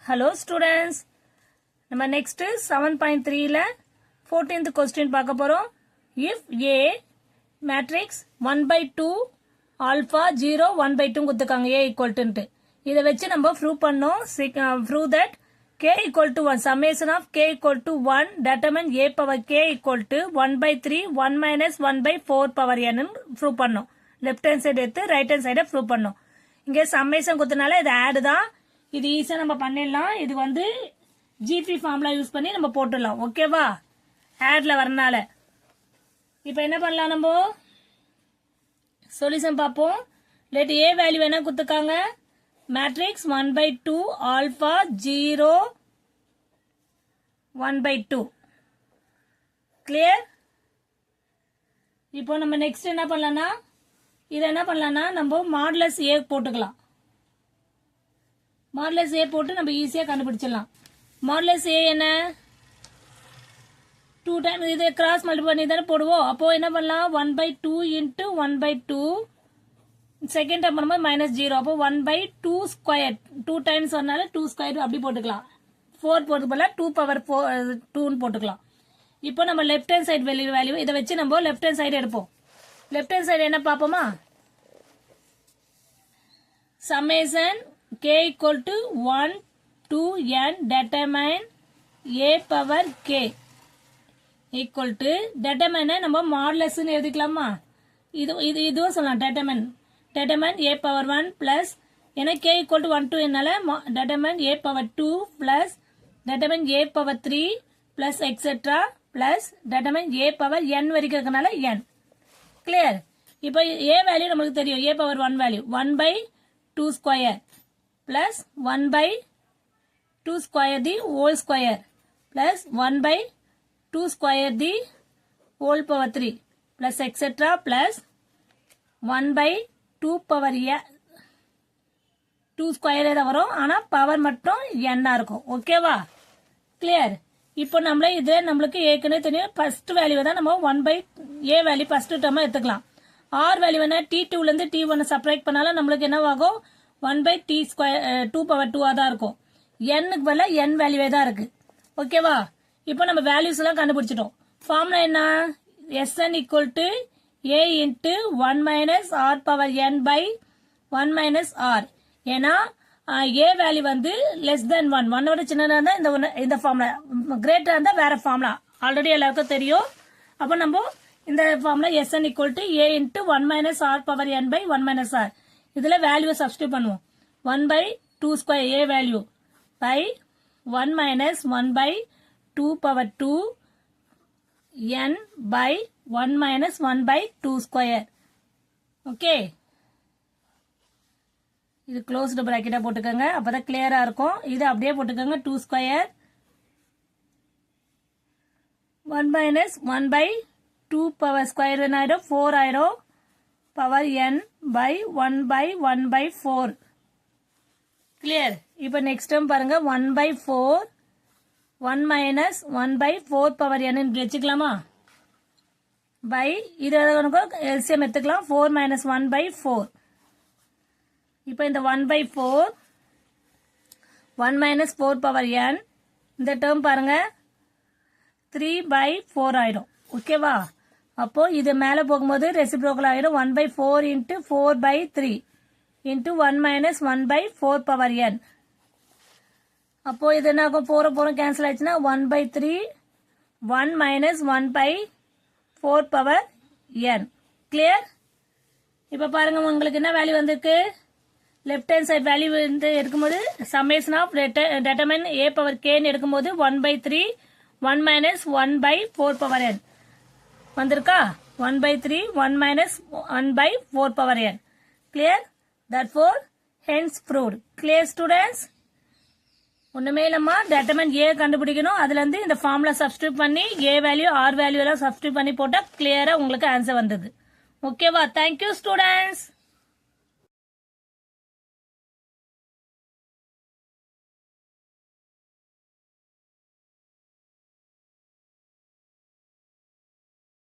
Hello students. நம்ம next 7.3 ல 14th question பார்க்க போறோம். If A matrix 1/2 alpha 0 1/2 கொடுத்துருக்காங்க A equal to இதை வச்சு நம்ம prove பண்ணோம். Prove that K equal to 1 summation of K equal to 1 determine A power K equal to 1/3 1 minus 1/4 power n prove பண்ணோம். left hand side எடுத்து right hand side prove பண்ணோம். இங்கே summation கொடுத்தனால இது add தான். இது ஈஸியா நம்ம பண்ணிடலாம். இது வந்து ஜிபி ஃபார்முலா யூஸ் பண்ணி நம்ம போட்டுடலாம். ஓகேவா? ஆட்ல வரனால இப்போ என்ன பண்ணலாம், நம்ம சொல்யூஷன் பார்ப்போம். லெட் ஏ வேல்யூ என்ன கொடுத்துருக்காங்க, மேட்ரிக்ஸ் 1/2 ஆல்பா 0 1/2. கிளியர்? இப்போ நம்ம நெக்ஸ்ட் என்ன பண்ணலாம்னா, இதை என்ன பண்ணலாம்னா நம்ம மாடுலஸ் ஏ போட்டுக்கலாம். மாடுலஸ் ஏ போட்டு நம்ம ஈஸியா கண்டுபிடிச்சிடலாம். மாடுலஸ் ஏ என்ன, 2 டைம் இது கிராஸ் மல்டிபிள் பண்ணி தானே போடுவோம். அப்போ என்ன பண்ணலாம், 1/2 இன்ட்டு 1/2 செகண்ட் டைம் பண்ணும்போது -0. அப்போ 1/2 ஸ்கொயர் 2 டைம்ஸ் வரனால 2 ஸ்கொயர் அப்படி போட்டுக்கலாம். 4 போட்டு போல 2 பவர் 2 போட்டுக்கலாம். இப்போ நம்ம லெஃப்ட் ஹேண்ட் சைடு வேல்யூ இதை வச்சு நம்ம லெஃப்ட் ஹேண்ட் சைடு எடுப்போம். லெஃப்ட் ஹேண்ட் சைடு என்ன பார்ப்போமா, summation K equal to 1 to n determine A power K equal to determine நம்ம மாடுலஸ் எழுதிக்கலாமா, இதுவும் சொல்லலாம். determine A power 1 plus ஏன்னா K equal to 1 to என்னால determine A power 2 plus determine A power 3 plus etc plus determine A power n வரைக்கும் இருக்கனால n. Clear? இப்போ A value நமக்கு தெரியும், A power 1 value 1/2 square plus 1/2 square the whole square plus 1/2 square the whole power 3 plus etc plus 1/2 power 2 square தான் வரும். ஆனா power மட்டும் n இருக்கும். ஓகேவா? கிளியர்? இப்போ நம்மளுக்கு ஏற்கனவே தெரியும், ஃபர்ஸ்ட் வேல்யூ தான் நம்ம 1/a வேல்யூ ஃபர்ஸ்ட் டேர்மா எடுத்துக்கலாம். r வேல்யூ என்ன, t2 ல இருந்து t1 சப்ட்ராக்ட் பண்ணாலும் நம்மளுக்கு என்ன ஆகும், 1/t ஸ்கொயர் 2 பவர் 2 தான் இருக்கும். n பதில n வேல்யூவே தான் இருக்கு. ஓகேவா? இப்போ நம்ம வேல்யூஸ் எல்லாம் கண்டுபிடிச்சிட்டோம். ஃபார்முலா என்ன, Sn equal to a into 1 minus r power n by 1 minus r. ஏன்னா a வேல்யூ வந்து லெஸ் தென் 1, 1 ஓட சின்னதா இருந்தா இந்த ஃபார்முலா, கிரேட்டரா இருந்தா வேற ஃபார்முலா ஆல்ரெடி எல்லாருக்கும் தெரியும். அப்போ நம்ம இந்த formula Sn equal to a into 1 minus r power n by 1 minus r. இதுல வேல்யூ சப்ஸ்டிட்யூட் பண்ணுவோம். 1/2 square a value by 1 minus 1/2 power 2 n by 1 minus 1/2 square. Okay, இது க்ளோஸ்டு பிராக்கெட்டா போட்டுக்கோங்க, அப்பதான் கிளியரா இருக்கும். இது அப்படியே போட்டுக்கோங்க, 2 ஸ்கொயர் 1 minus 1/2 பவர் ஸ்கொயர் என்ன ஆயிடும், 4 ஆயிடும். Power n by 1/1/4. கிளியர்? இப்போ நெக்ஸ்ட் டைம் பாருங்க, 1/4 1 minus 1/4 பவர் n வச்சுக்கலாமா, பை இது எல்சிஎம் எடுத்துக்கலாம், 4 minus 1/4. இப்போ இந்த 1/4 1 minus 4 பவர் n, இந்த டேர்ம் பாருங்க 3/4 ஆயிடும். ஓகேவா? அப்போ இது மேல போகும்போது ரெசிப்ரோக்கல் ஆயிடும். 1/4 into 4/3 into 1 minus 1/4 power n. அப்போ இது என்ன ஆகும், 4 கேன்சல் ஆயிடுச்சுன்னா 1/3 1 minus 1/4 power n. கிளியர்? இப்ப பாருங்க உங்களுக்கு என்ன வேல்யூ வந்திருக்கு, லெஃப்ட் ஹேண்ட் சைட் வேல்யூ எடுக்கும்போது summation of determine a power k எடுக்கும்போது 1/3 1 minus 1/4 power n வந்திருக்கா, 1/3 1 minus 1/4 power n. Clear? Therefore, hence proved. Clear students? ஒண்ணுமே இல்லம்மா, determine a கண்டுபிடிக்கணும். அதுல இருந்து இந்த ஃபார்முலா சப்ஸ்டிட்யூட் பண்ணி a வேல்யூ r வேல்யூ எல்லாம் சப்ஸ்டிட்யூட் பண்ணி போட்டா கிளியரா உங்களுக்கு ஆன்சர் வந்தது. ஓகேவா? Thank you students.